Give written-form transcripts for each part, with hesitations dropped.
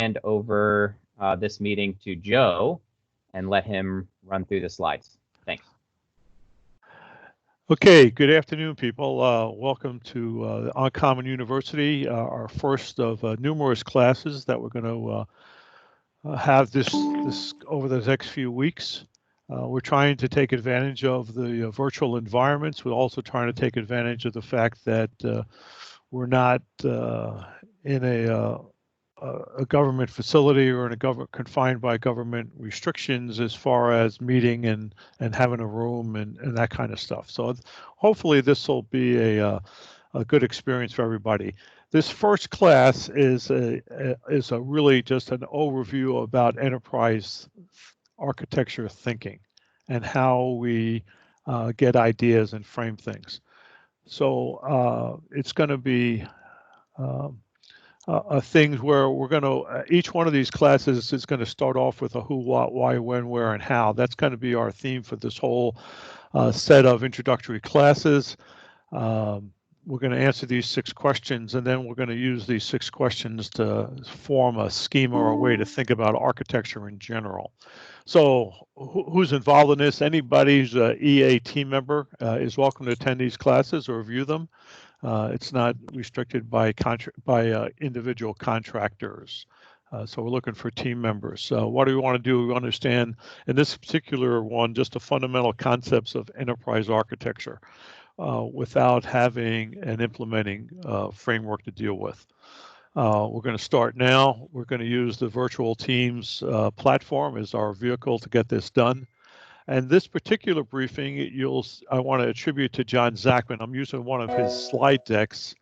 hand over this meeting to Joe and let him run through the slides. Thanks. Okay, good afternoon, people. Welcome to Uncommon University, our first of numerous classes that we're going to have this over the next few weeks. We're trying to take advantage of the virtual environments. We're also trying to take advantage of the fact that we're not in a government facility or in a government confined by government restrictions as far as meeting and having a room and that kind of stuff. So hopefully this will be a good experience for everybody. This first class is a really just an overview about enterprise architecture thinking and how we get ideas and frame things. So it's going to be things where we're going to, each one of these classes is going to start off with a who, what, why, when, where, and how. That's going to be our theme for this whole set of introductory classes. We're going to answer these 6 questions, and then we're going to use these 6 questions to form a schema or a way to think about architecture in general. So who's involved in this? Anybody who's an EA team member is welcome to attend these classes or view them. It's not restricted by individual contractors. So we're looking for team members. What do we want to do? We understand in this particular one just the fundamental concepts of enterprise architecture without having an implementing framework to deal with. We're going to start now. We're going to use the virtual Teams platform as our vehicle to get this done. And this particular briefing, I want to attribute to John Zachman. I'm using one of his slide decks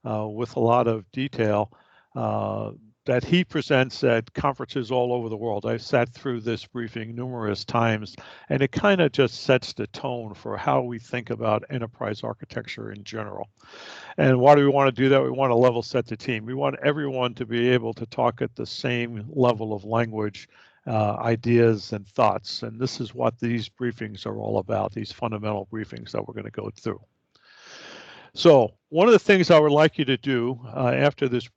with a lot of detail that he presents at conferences all over the world. I've sat through this briefing numerous times, and it kind of just sets the tone for how we think about enterprise architecture in general. And why do we want to do that? We want to level set the team. We want everyone to be able to talk at the same level of language, ideas and thoughts. And this is what these briefings are all about, these fundamental briefings that we're going to go through. So one of the things I would like you to do after this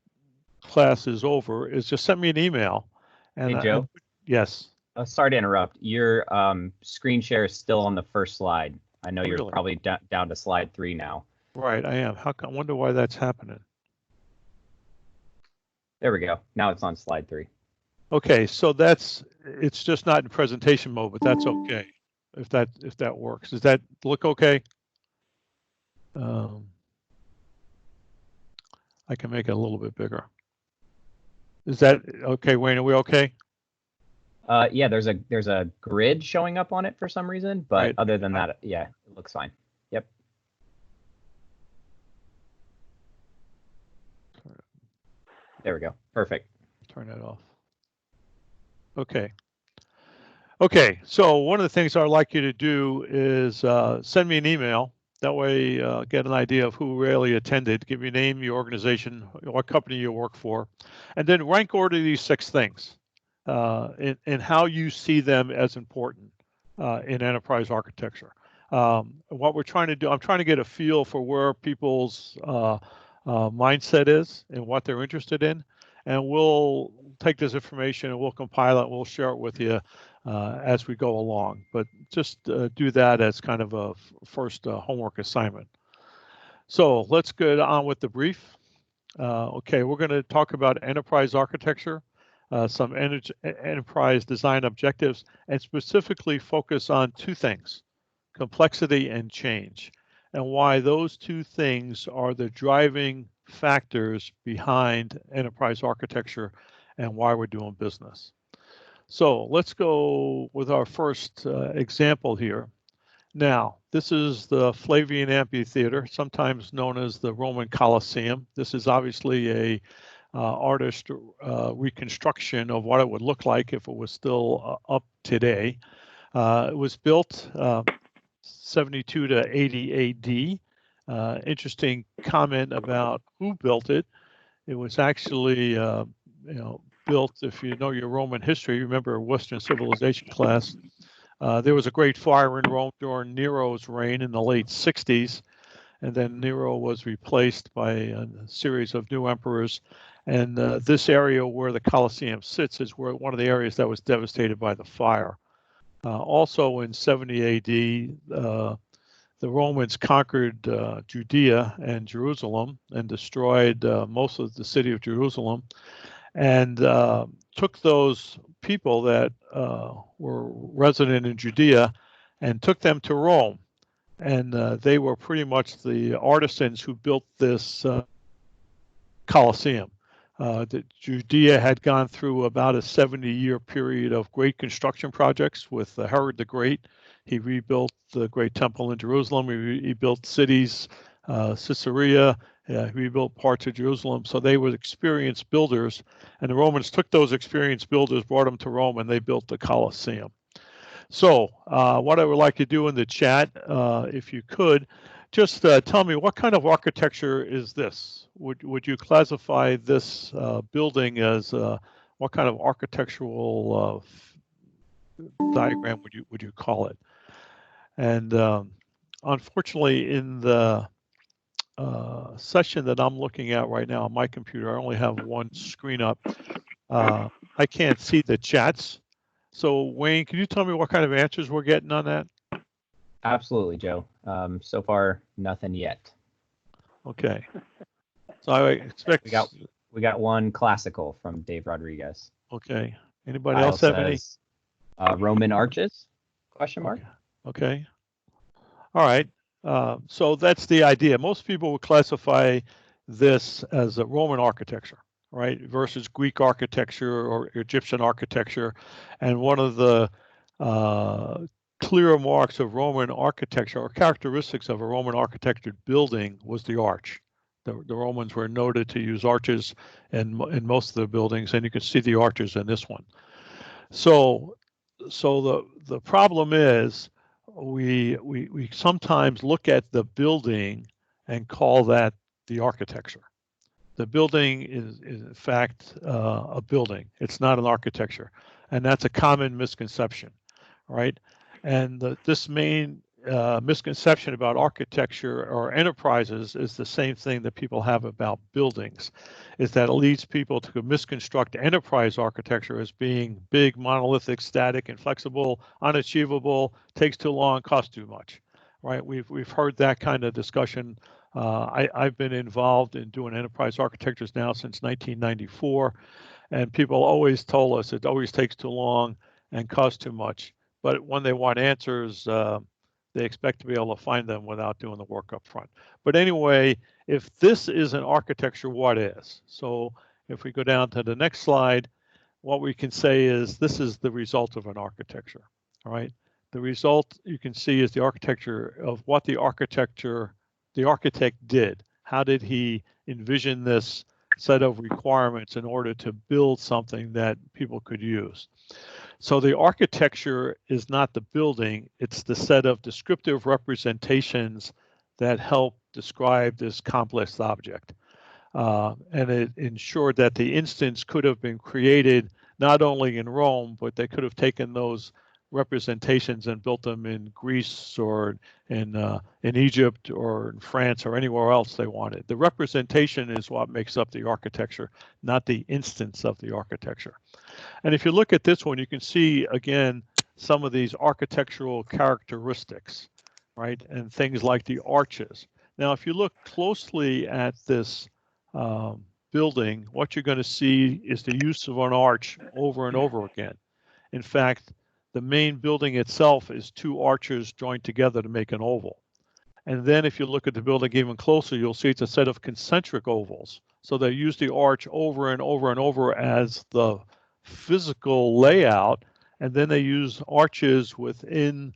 class is over is just send me an email. And hey, Joe. Yes. Sorry to interrupt. Your screen share is still on the first slide. I know you're probably down to slide 3 now. Right, I am. I wonder why that's happening. There we go. Now it's on slide 3. Okay, so it's just not in presentation mode, but that's okay if that works. Does that look okay? I can make it a little bit bigger. Is that okay, Wayne? Are we okay? Yeah, there's a grid showing up on it for some reason, but right. Other than that, yeah, it looks fine. Yep. There we go. Perfect. Turn that off. Okay. Okay, so one of the things I'd like you to do is send me an email. That way, get an idea of who really attended, give your name, your organization, what company you work for, and then rank order these 6 things in how you see them as important in enterprise architecture. What we're trying to do, I'm trying to get a feel for where people's mindset is and what they're interested in. And we'll take this information and we'll compile it. We'll share it with you as we go along. But just do that as kind of a first homework assignment. So let's get on with the brief. Okay, we're going to talk about enterprise architecture, some enterprise design objectives, and specifically focus on 2 things, complexity and change, and why those 2 things are the driving factors behind enterprise architecture and why we're doing business. So let's go with our first example here. Now, this is the Flavian Amphitheater, sometimes known as the Roman Colosseum. This is obviously a artist reconstruction of what it would look like if it was still up today. It was built 72 to 80 AD. Interesting comment about who built it. It was actually, built, if you know your Roman history, remember Western civilization class, there was a great fire in Rome during Nero's reign in the late 60s. and then Nero was replaced by a series of new emperors. And this area where the Colosseum sits is where one of the areas that was devastated by the fire. Also in 70 AD, the Romans conquered Judea and Jerusalem and destroyed most of the city of Jerusalem, and took those people that were resident in Judea and took them to Rome. And they were pretty much the artisans who built this Colosseum. Judea had gone through about a 70-year period of great construction projects with Herod the Great. He rebuilt the great temple in Jerusalem. He built cities, Caesarea. He rebuilt parts of Jerusalem. So they were experienced builders, and the Romans took those experienced builders, brought them to Rome, and they built the Colosseum. So what I would like to do in the chat, if you could, just tell me what kind of architecture is this? Would you classify this building as what kind of architectural diagram would you call it? And unfortunately, in the session that I'm looking at right now on my computer, I only have one screen up. I can't see the chats. So Wayne, can you tell me what kind of answers we're getting on that? Absolutely, Joe. So far, nothing yet. Okay. So I expect we got one classical from Dave Rodriguez. Okay. Anybody else have any? Roman arches? Question mark. Okay. All right. So that's the idea. Most people would classify this as a Roman architecture, right, versus Greek architecture or Egyptian architecture. And one of the clear marks of Roman architecture or characteristics of a Roman architectured building was the arch. The Romans were noted to use arches in most of their buildings, and you can see the arches in this one. So the problem is we sometimes look at the building and call that the architecture. The building is in fact a building. It's not an architecture, and that's a common misconception, right? And this main misconception about architecture or enterprises is the same thing that people have about buildings, is that it leads people to misconstruct enterprise architecture as being big, monolithic, static, inflexible, unachievable, takes too long, costs too much, right? We've heard that kind of discussion. I've been involved in doing enterprise architectures now since 1994, and people always told us it always takes too long and costs too much. But when they want answers, they expect to be able to find them without doing the work up front. But anyway, if this is an architecture, what is? So if we go down to the next slide, what we can say is this is the result of an architecture, all right? The result you can see is the architecture of what the architect did. How did he envision this set of requirements in order to build something that people could use? So the architecture is not the building, it's the set of descriptive representations that help describe this complex object. And it ensured that the instance could have been created not only in Rome, but they could have taken those representations and built them in Greece or in Egypt or in France or anywhere else they wanted. The representation is what makes up the architecture, not the instance of the architecture. And if you look at this one, you can see again some of these architectural characteristics, right? And things like the arches. Now, if you look closely at this building, what you're going to see is the use of an arch over and over again. In fact, the main building itself is two arches joined together to make an oval. And then if you look at the building even closer, you'll see it's a set of concentric ovals. So they use the arch over and over and over as the physical layout, and then they use arches within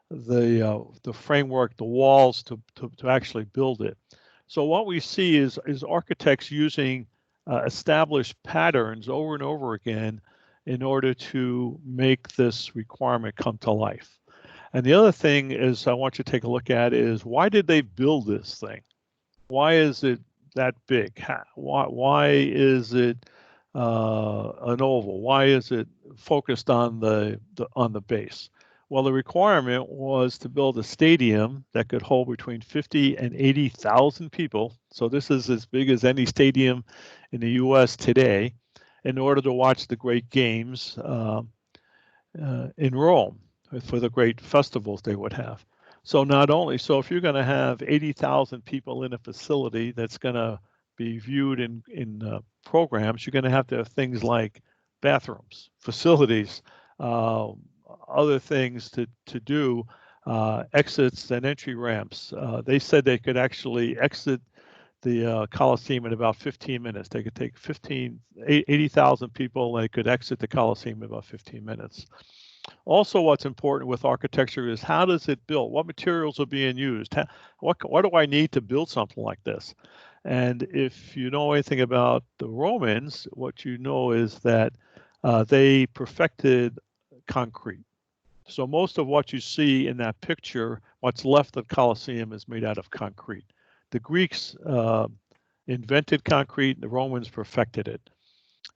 the framework, the walls to actually build it. So what we see is architects using established patterns over and over again in order to make this requirement come to life. And the other thing is I want you to take a look at is why did they build this thing? Why is it that big? Why is it an oval? Why is it focused on the base? Well, the requirement was to build a stadium that could hold between 50 and 80,000 people. So this is as big as any stadium in the U.S. today, in order to watch the great games in Rome for the great festivals they would have. So not only, so if you're going to have 80,000 people in a facility that's going to be viewed in programs, you're going to have things like bathrooms, facilities, other things to do, exits and entry ramps. They said they could actually exit the Coliseum in about 15 minutes. They could take 80,000 people, they could exit the Coliseum in about 15 minutes. Also, what's important with architecture is how does it build? What materials are being used? What do I need to build something like this? And if you know anything about the Romans, what you know is that they perfected concrete. So most of what you see in that picture, what's left of Colosseum, is made out of concrete. The Greeks invented concrete, the Romans perfected it.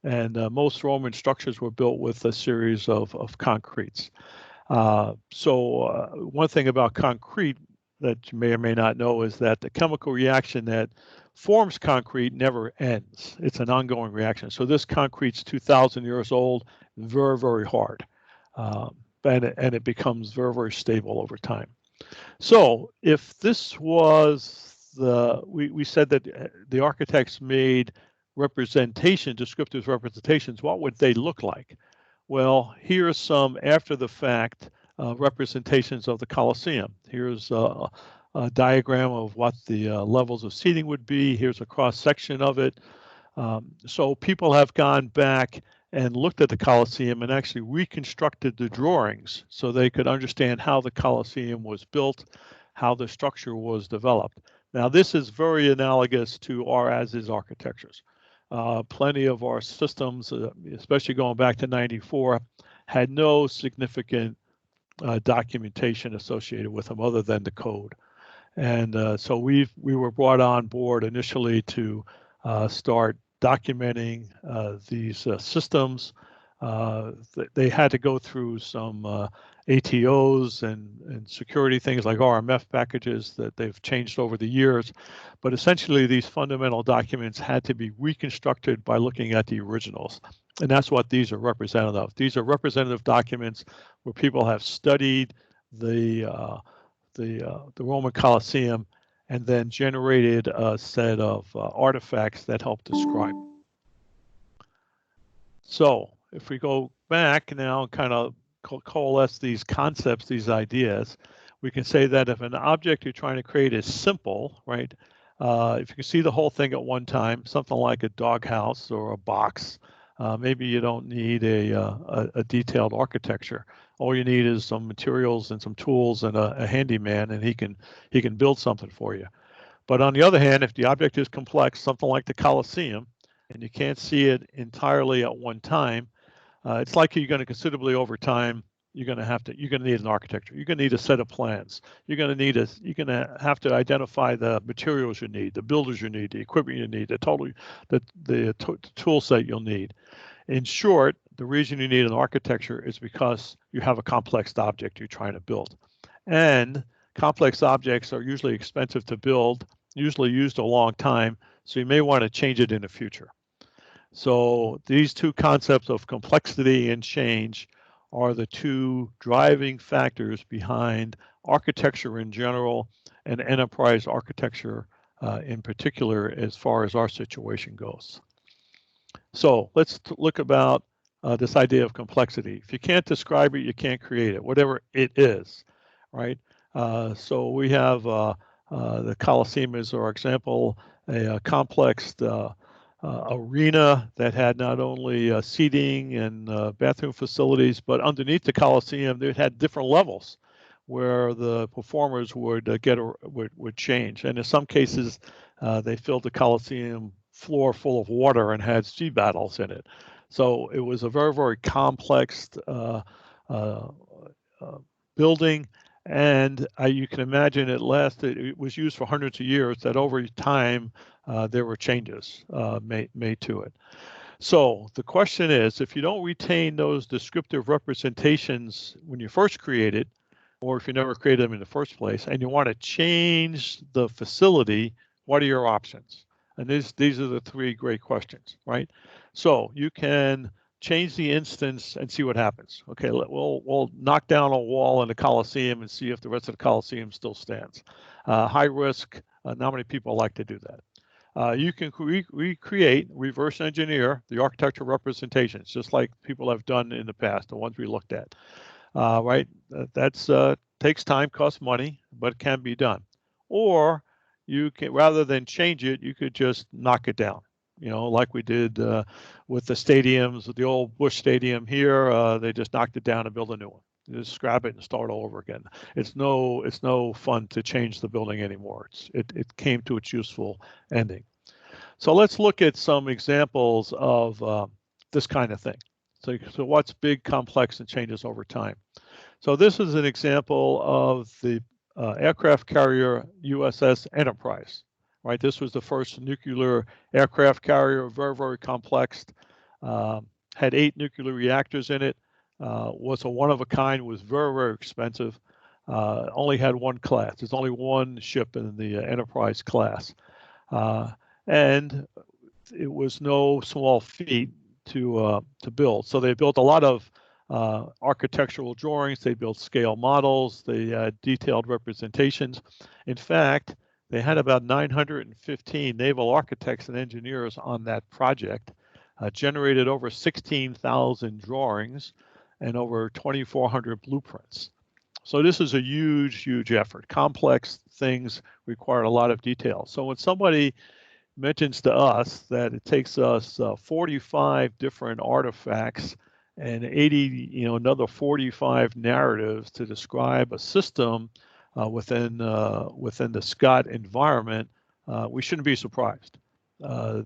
And most Roman structures were built with a series of concretes. So one thing about concrete that you may or may not know is that the chemical reaction that forms concrete never ends. It's an ongoing reaction. So this concrete's 2,000 years old, very, very hard. And it becomes very, very stable over time. So if this was we said that the architects made descriptive representations, what would they look like? Well, here's some after the fact representations of the Colosseum. Here's a diagram of what the levels of seating would be. Here's a cross section of it. So people have gone back and looked at the Colosseum and actually reconstructed the drawings so they could understand how the Colosseum was built, how the structure was developed. Now, this is very analogous to our as-is architectures. Plenty of our systems, especially going back to '94, had no significant documentation associated with them other than the code. And so we were brought on board initially to start documenting these systems. They had to go through some ATOs and security things like RMF packages that they've changed over the years. But essentially, these fundamental documents had to be reconstructed by looking at the originals. And that's what these are representative of. These are representative documents where people have studied the Roman Colosseum and then generated a set of artifacts that help describe. So if we go back now and kind of coalesce these concepts, these ideas, we can say that if an object you're trying to create is simple, right? If you can see the whole thing at one time, something like a doghouse or a box, maybe you don't need a detailed architecture. All you need is some materials and some tools and a handyman, and he can build something for you. But on the other hand, if the object is complex, something like the Colosseum, and you can't see it entirely at one time, it's likely you're going to considerably over time, you're going to need an architecture. You're going to need a set of plans. You're going to have to identify the materials you need, the builders you need, the equipment you need, the tool set you'll need. In short, the reason you need an architecture is because you have a complex object you're trying to build. And complex objects are usually expensive to build, usually used a long time, so you may want to change it in the future. So these two concepts of complexity and change are the two driving factors behind architecture in general and enterprise architecture in particular as far as our situation goes. So let's look about this idea of complexity. If you can't describe it, you can't create it, whatever it is, right? So we have the Colosseum as our example, a complex arena that had not only seating and bathroom facilities, but underneath the Colosseum, it had different levels where the performers would change. And in some cases, they filled the Colosseum floor full of water and had sea battles in it. So it was a very, very complex building. And you can imagine it was used for hundreds of years, that over time there were changes made to it. So the question is, if you don't retain those descriptive representations when you first create it, or if you never created them in the first place, and you want to change the facility, what are your options? And these are the three great questions, right? So you can change the instance and see what happens. Okay, we'll knock down a wall in the Coliseum and see if the rest of the Coliseum still stands. High risk, not many people like to do that. You can recreate, reverse engineer the architectural representations, just like people have done in the past, the ones we looked at. Right? That's takes time, costs money, but it can be done. Or you can, rather than change it, you could just knock it down. You know, like we did with the stadiums, the old Busch Stadium here. They just knocked it down and built a new one. You just scrap it and start all over again. It's no fun to change the building anymore. It came to its useful ending. So let's look at some examples of this kind of thing. So what's big, complex, and changes over time? So this is an example of the aircraft carrier USS Enterprise, right? This was the first nuclear aircraft carrier, very, very complex, had 8 nuclear reactors in it, was a one-of-a-kind, was very, very expensive, only had one class. There's only one ship in the Enterprise class. And it was no small feat to build. So they built a lot of architectural drawings. They built scale models. They had detailed representations. In fact, they had about 915 naval architects and engineers on that project, generated over 16,000 drawings and over 2,400 blueprints. So this is a huge, huge effort. Complex things require a lot of detail. So when somebody mentions to us that it takes us 45 different artifacts and 80, another 45 narratives to describe a system within the Scott environment, we shouldn't be surprised.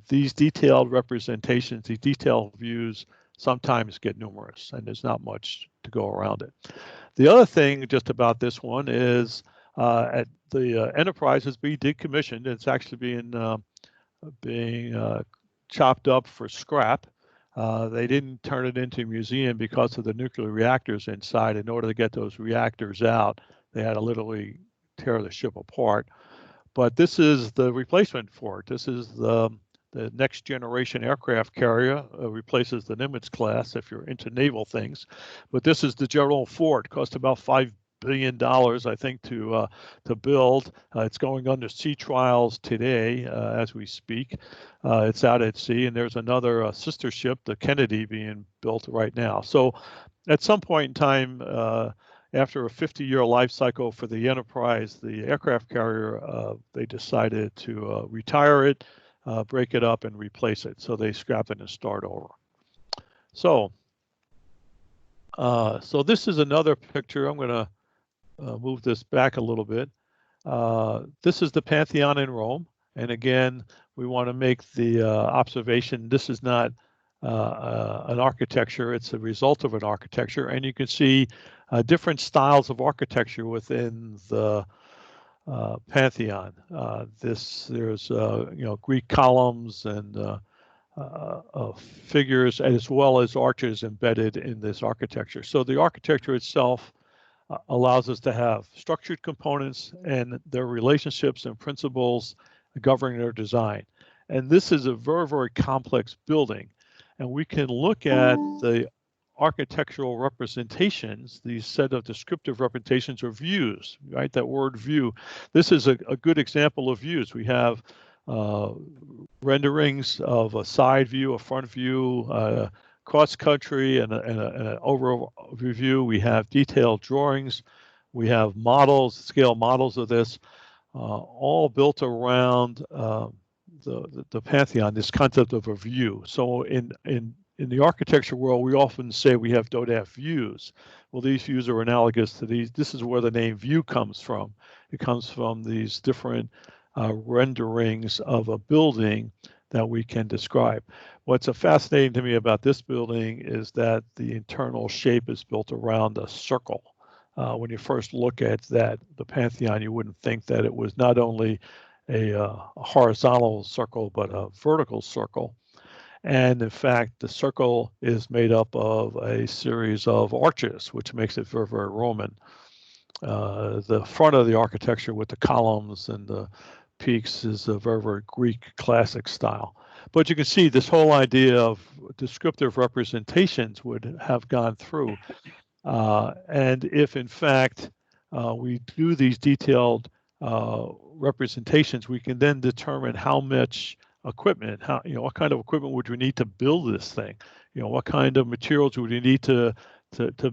These detailed representations, these detailed views sometimes get numerous, and there's not much to go around it. The other thing just about this one is at the Enterprise is being decommissioned. It's actually being chopped up for scrap. They didn't turn it into a museum because of the nuclear reactors inside. In order to get those reactors out, they had to literally tear the ship apart. But this is the replacement for it. This is the next generation aircraft carrier, replaces the Nimitz class if you're into naval things. But this is the Gerald Ford. It cost about $5 billion, I think, to build. It's going under sea trials today as we speak. It's out at sea, and there's another sister ship, the Kennedy, being built right now. So at some point in time, after a 50-year life cycle for the Enterprise, the aircraft carrier, they decided to retire it, break it up, and replace it. So they scrap it and start over. So this is another picture. I'm going to move this back a little bit. This is the Pantheon in Rome. And again, we want to make the observation, this is not an architecture, it's a result of an architecture. And you can see different styles of architecture within the Pantheon. There's Greek columns and figures, as well as arches embedded in this architecture. So the architecture itself allows us to have structured components and their relationships and principles governing their design. And this is a very, very complex building. And we can look at the architectural representations, these set of descriptive representations or views, right? That word view. This is a good example of views. We have renderings of a side view, a front view, cross country, and an overview view. We have detailed drawings. We have models, scale models of this, all built around the Pantheon, this concept of a view. So in the architecture world, we often say we have DODAF views. Well, these views are analogous to these. This is where the name view comes from. It comes from these different renderings of a building that we can describe. What's fascinating to me about this building is that the internal shape is built around a circle. When you first look at the Pantheon, you wouldn't think that it was not only a horizontal circle, but a vertical circle. And in fact, the circle is made up of a series of arches, which makes it very, very Roman. The front of the architecture with the columns and the peaks is a very, very Greek classic style. But you can see this whole idea of descriptive representations would have gone through. And if in fact we do these detailed representations, we can then determine how much equipment, what kind of equipment would we need to build this thing? What kind of materials would we need to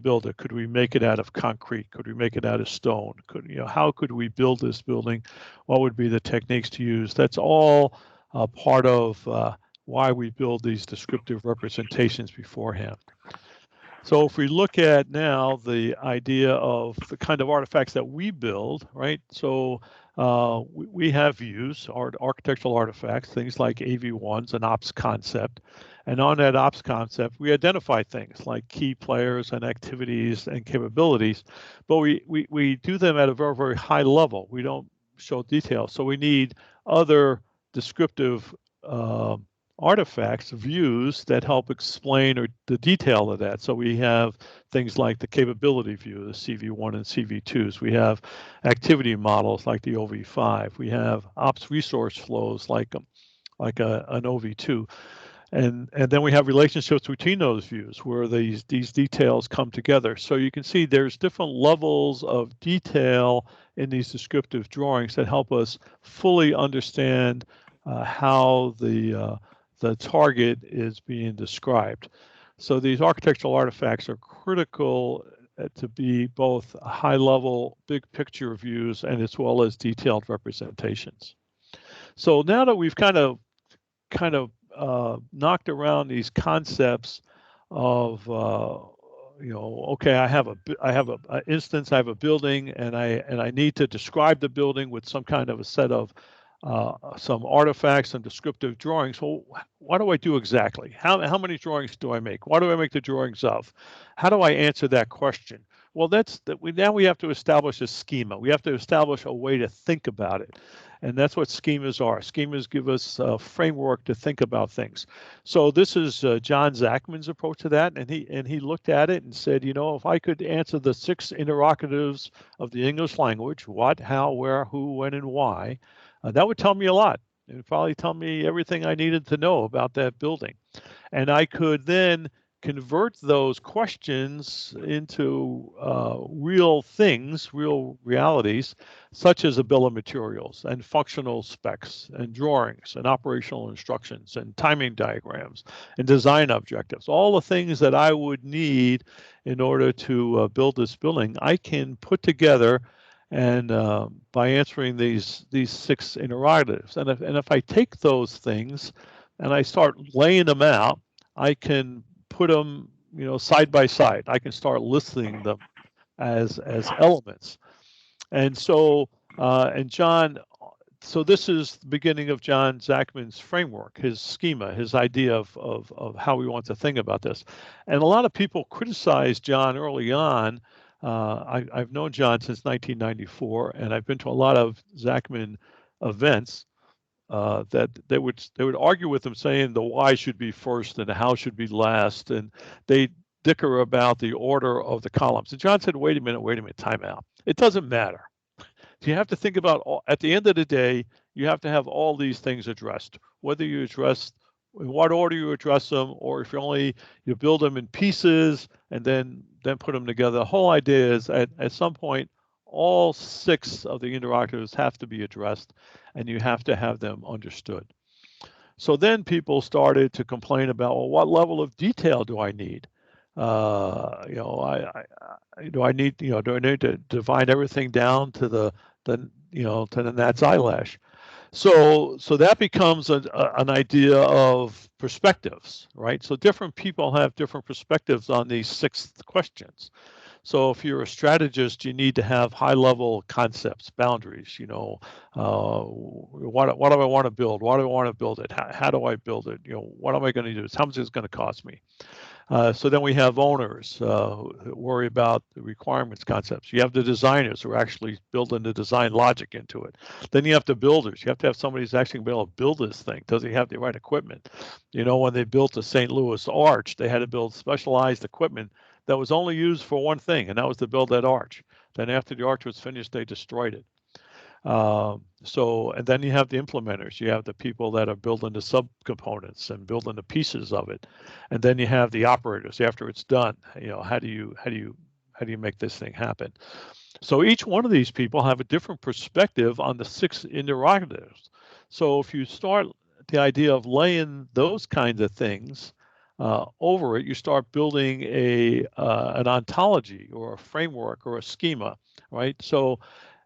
build it? Could we make it out of concrete? Could we make it out of stone? How could we build this building? What would be the techniques to use? That's all part of why we build these descriptive representations beforehand. So if we look at now the idea of the kind of artifacts that we build, right? So we have views, architectural artifacts, things like AV1s, an ops concept. And on that ops concept, we identify things like key players and activities and capabilities, but we do them at a very, very high level. We don't show details. So we need other descriptive artifacts, views that help explain or the detail of that. So we have things like the capability view, the CV1 and CV2s. We have activity models like the OV5. We have ops resource flows like an OV2. And then we have relationships between those views where these details come together. So you can see there's different levels of detail in these descriptive drawings that help us fully understand how the target is being described. So these architectural artifacts are critical to be both high-level, big picture views and as well as detailed representations. So now that we've kind of knocked around these concepts of okay, I have an instance, I have a building, and I need to describe the building with some kind of a set of some artifacts and descriptive drawings. Well, what do I do exactly? How many drawings do I make? What do I make the drawings of? How do I answer that question? Well, now we have to establish a schema. We have to establish a way to think about it. And that's what schemas are. Schemas give us a framework to think about things. So this is John Zachman's approach to that. And he looked at it and said, if I could answer the 6 interrogatives of the English language, what, how, where, who, when, and why, that would tell me a lot. It would probably tell me everything I needed to know about that building. And I could then convert those questions into real things, real realities, such as a bill of materials and functional specs and drawings and operational instructions and timing diagrams and design objectives. All the things that I would need in order to build this building, I can put together and by answering these 6 interrogatives. And if I take those things and I start laying them out, I can put them, side by side. I can start listing them as elements. And so, so this is the beginning of John Zachman's framework, his schema, his idea of how we want to think about this. And a lot of people criticized John early on. I've known John since 1994, and I've been to a lot of Zachman events that they would argue with him, saying the why should be first and the how should be last, and they dicker about the order of the columns. And John said, wait a minute, time out. It doesn't matter. You have to think about, at the end of the day, you have to have all these things addressed, whether you address in what order you address them, or if you build them in pieces and then put them together. The whole idea is at some point, all 6 of the interrogatives have to be addressed, and you have to have them understood. So then people started to complain about, well, what level of detail do I need? Do I need to divide everything down to the gnat's eyelash? So that becomes an idea of perspectives, right? So different people have different perspectives on these 6 questions. So if you're a strategist, you need to have high-level concepts, boundaries. What do I want to build? Why do I want to build it? How do I build it? What am I going to do? How much is it going to cost me? So then we have owners who worry about the requirements concepts. You have the designers who are actually building the design logic into it. Then you have the builders. You have to have somebody who's actually going to be able to build this thing. Does he have the right equipment? You know, when they built the St. Louis Arch, they had to build specialized equipment that was only used for one thing, and that was to build that arch. Then after the arch was finished, they destroyed it. And then you have the implementers. You have the people that are building the subcomponents and building the pieces of it, and then you have the operators after it's done. You know, how do you make this thing happen? So each one of these people have a different perspective on the 6 interrogatives. So if you start the idea of laying those kinds of things over it, you start building an ontology or a framework or a schema, right? So.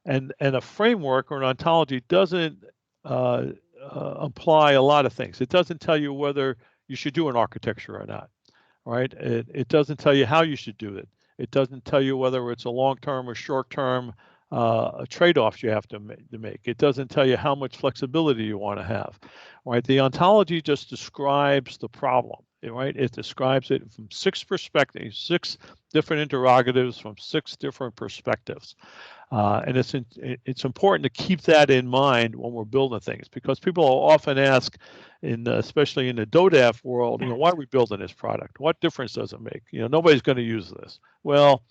And a framework or an ontology doesn't apply a lot of things. It doesn't tell you whether you should do an architecture or not, right? It doesn't tell you how you should do it. It doesn't tell you whether it's a long-term or short-term trade-offs you have to make. It doesn't tell you how much flexibility you want to have, right? The ontology just describes the problem, right? It describes it from 6 perspectives, 6 different interrogatives from 6 different perspectives. And it's important to keep that in mind when we're building things, because people often ask, especially in the DODAF world, you know, why are we building this product? What difference does it make? You know, nobody's going to use this. Well,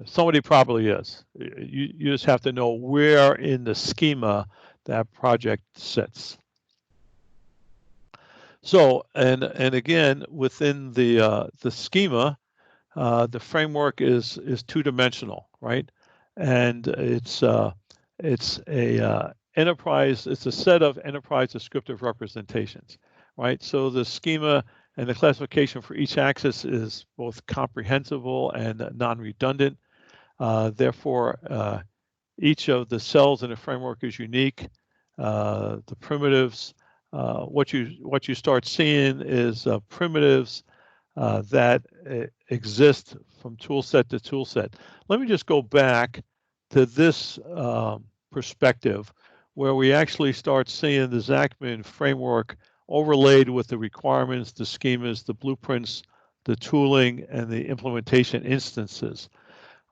somebody probably is. You just have to know where in the schema that project sits. So, and again, within the schema, the framework is 2-dimensional, right? And it's a enterprise. It's a set of enterprise descriptive representations, right? So the schema and the classification for each axis is both comprehensible and non-redundant. Therefore, each of the cells in the framework is unique. The primitives, what you start seeing is primitives that exist from tool set to tool set. Let me just go back to this perspective where we actually start seeing the Zachman framework overlaid with the requirements, the schemas, the blueprints, the tooling, and the implementation instances,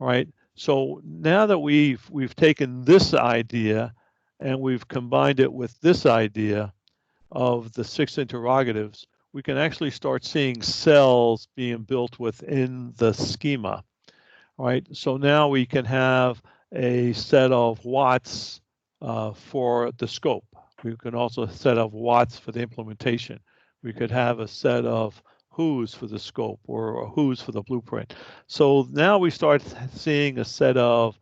right? So now that we've taken this idea and we've combined it with this idea of the 6 interrogatives, we can actually start seeing cells being built within the schema, right? So now we can have a set of watts for the scope. We can also set of watts for the implementation. We could have a set of who's for the scope or who's for the blueprint. So now we start seeing a set of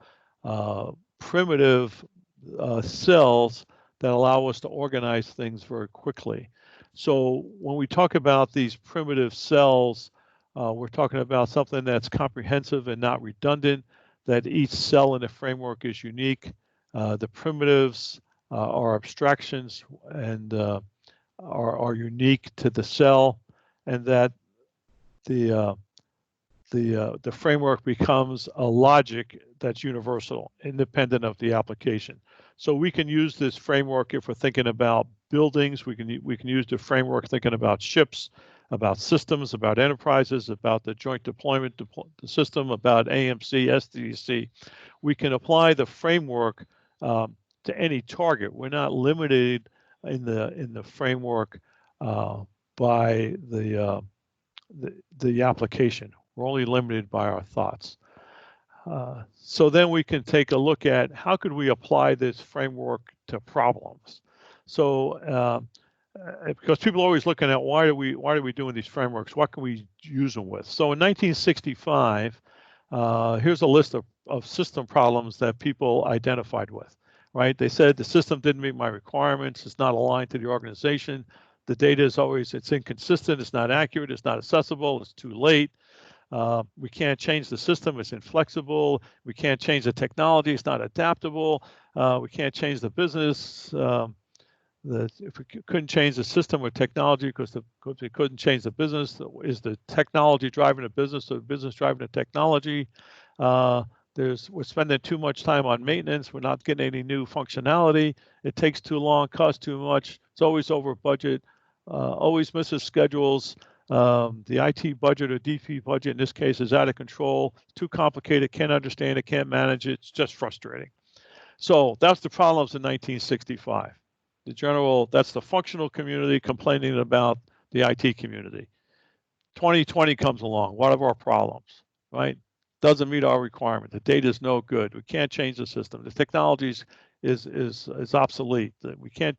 primitive cells that allow us to organize things very quickly. So when we talk about these primitive cells, we're talking about something that's comprehensive and not redundant, that each cell in the framework is unique. The primitives are abstractions and are unique to the cell, and that the framework becomes a logic that's universal, independent of the application. So we can use this framework if we're thinking about buildings. We can use the framework thinking about ships, about systems, about enterprises, about the joint deployment system, about AMC, SDC. We can apply the framework to any target. We're not limited in the framework by the application. We're only limited by our thoughts. So then we can take a look at how could we apply this framework to problems. So because people are always looking at why are we doing these frameworks? What can we use them with? So in 1965, here's a list of system problems that people identified with. Right? They said the system didn't meet my requirements. It's not aligned to the organization. The data is it's inconsistent. It's not accurate. It's not accessible. It's too late. We can't change the system. It's inflexible. We can't change the technology. It's not adaptable. We can't change the business. If we couldn't change the system or technology because we couldn't change the business, is the technology driving the business or the business driving the technology? We're spending too much time on maintenance. We're not getting any new functionality. It takes too long, costs too much. It's always over budget, always misses schedules. The IT budget or DP budget in this case is out of control, too complicated, can't understand it, can't manage it, it's just frustrating. So that's the problems in 1965. That's the functional community complaining about the IT community. 2020 comes along, what are our problems, right? Doesn't meet our requirement. The data is no good. We can't change the system. The technology is obsolete. We can't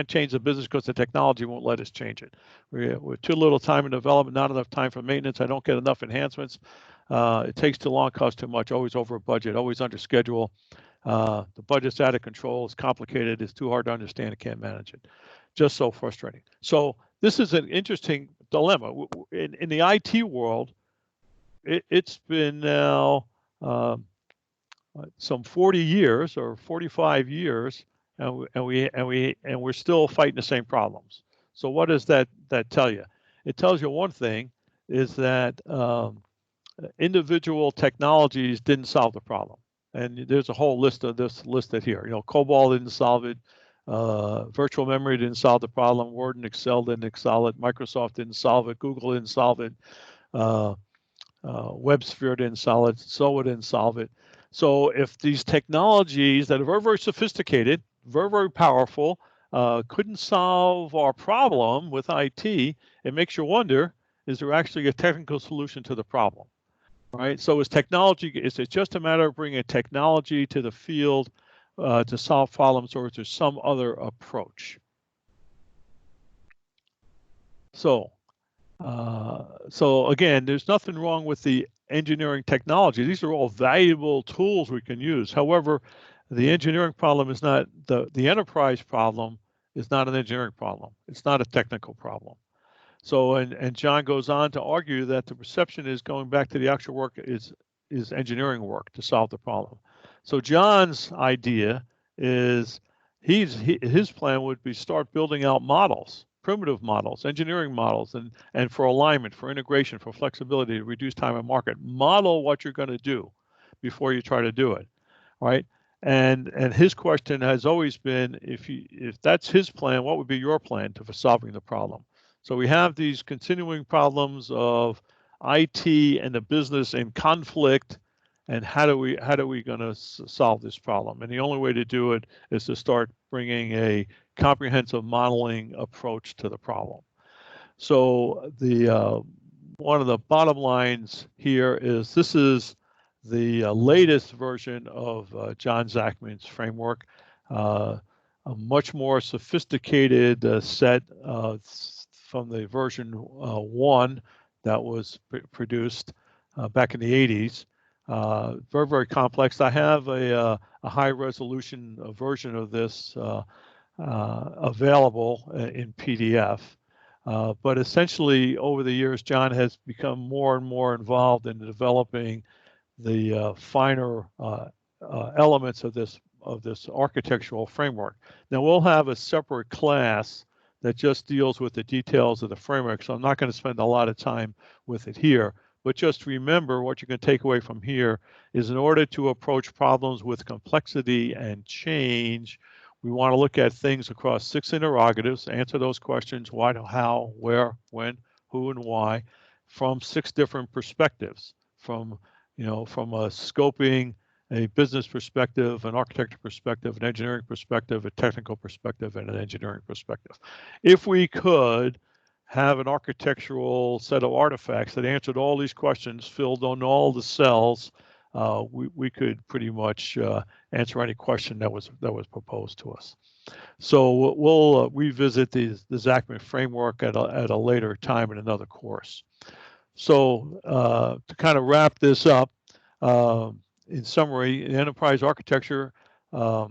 change the business because the technology won't let us change it. We're too little time in development, not enough time for maintenance. I don't get enough enhancements. It takes too long, costs too much, always over budget, always under schedule. The budget's out of control, it's complicated, it's too hard to understand, I can't manage it. Just so frustrating. So this is an interesting dilemma. In the IT world, it's been now some 40 years or 45 years, and we're still fighting the same problems. So what does that tell you? It tells you one thing is that individual technologies didn't solve the problem. And there's a whole list of this listed here. COBOL didn't solve it. Virtual memory didn't solve the problem. Word and Excel didn't solve it. Microsoft didn't solve it. Google didn't solve it. WebSphere didn't solve it. SOA didn't solve it. So if these technologies that are very, very sophisticated, very, very powerful, couldn't solve our problem with IT, it makes you wonder, is there actually a technical solution to the problem? Right. So is it just a matter of bringing technology to the field to solve problems, or is there some other approach? So again, there's nothing wrong with the engineering technology. These are all valuable tools we can use. However, the engineering problem is not the enterprise problem is not an engineering problem. It's not a technical problem. So, and John goes on to argue that the perception is going back to the actual work is engineering work to solve the problem. So John's idea is his plan would be start building out models, primitive models, engineering models, and for alignment, for integration, for flexibility, to reduce time and market. Model what you're going to do before you try to do it, right? And his question has always been, if that's his plan, what would be your plan for solving the problem? So we have these continuing problems of IT and the business in conflict, and how do we going to solve this problem? And the only way to do it is to start bringing a comprehensive modeling approach to the problem. So the one of the bottom lines here is this is the latest version of John Zachman's framework, a much more sophisticated set from the version 1 that was produced back in the 80s. Very, very complex. I have a high resolution version of this available in PDF. But essentially, over the years, John has become more and more involved in developing the finer elements of this architectural framework. Now, we'll have a separate class that just deals with the details of the framework, so I'm not going to spend a lot of time with it here. But just remember, what you can take away from here is, in order to approach problems with complexity and change, we want to look at things across 6 interrogatives, answer those questions: why, how, where, when, who, and why, from 6 different perspectives, from a scoping, a business perspective, an architecture perspective, an engineering perspective, a technical perspective, and an engineering perspective. If we could have an architectural set of artifacts that answered all these questions, filled on all the cells, we could pretty much answer any question that was proposed to us. So we'll revisit the Zachman framework at a later time in another course. So to kind of wrap this up, in summary, in enterprise architecture, a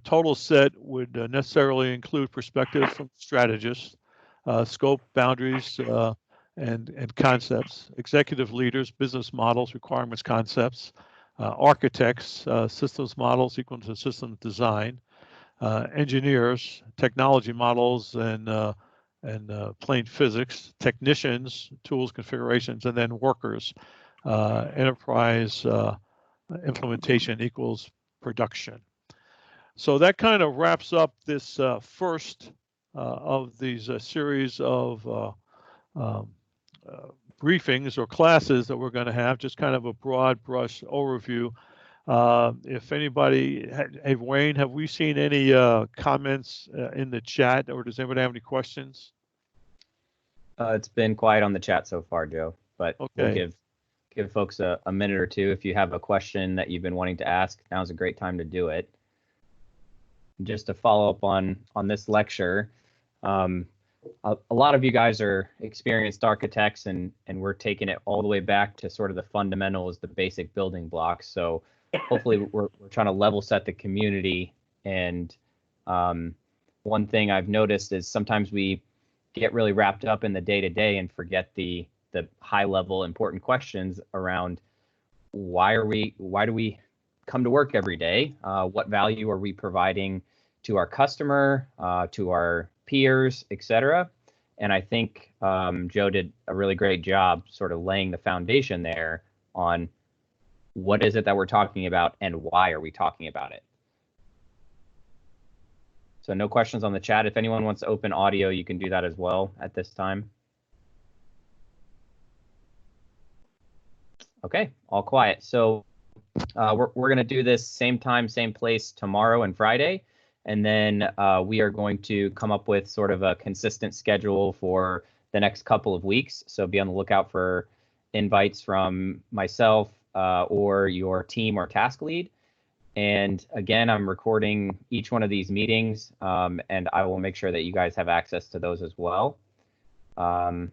total set would necessarily include perspectives from strategists, scope, boundaries, and concepts, executive leaders, business models, requirements, concepts, architects, systems models equal to system design, engineers, technology models, and plain physics, technicians, tools, configurations, and then workers. Enterprise implementation equals production. So that kind of wraps up this first of these series of briefings or classes that we're going to have, just kind of a broad brush overview. If anybody, hey, Wayne, have we seen any comments in the chat, or does anybody have any questions? It's been quiet on the chat so far, Joe, but okay. We'll give folks a minute or two. If you have a question that you've been wanting to ask, now's a great time to do it. Just to follow up on this lecture, a lot of you guys are experienced architects, and we're taking it all the way back to sort of the fundamentals, the basic building blocks. So hopefully we're trying to level set the community. And one thing I've noticed is sometimes we get really wrapped up in the day-to-day and forget the high level important questions around why do we come to work every day? What value are we providing to our customer, to our peers, etc.? And I think Joe did a really great job sort of laying the foundation there on what is it that we're talking about and why are we talking about it. So no questions on the chat. If anyone wants to open audio, you can do that as well at this time. Okay, all quiet. So we're going to do this same time, same place tomorrow and Friday. And then we are going to come up with sort of a consistent schedule for the next couple of weeks. So be on the lookout for invites from myself or your team or task lead. And again, I'm recording each one of these meetings, and I will make sure that you guys have access to those as well. And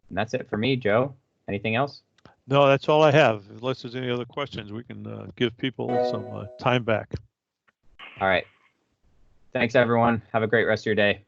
that's it for me, Joe. Anything else? No, that's all I have. Unless there's any other questions, we can give people some time back. All right. Thanks, everyone. Have a great rest of your day.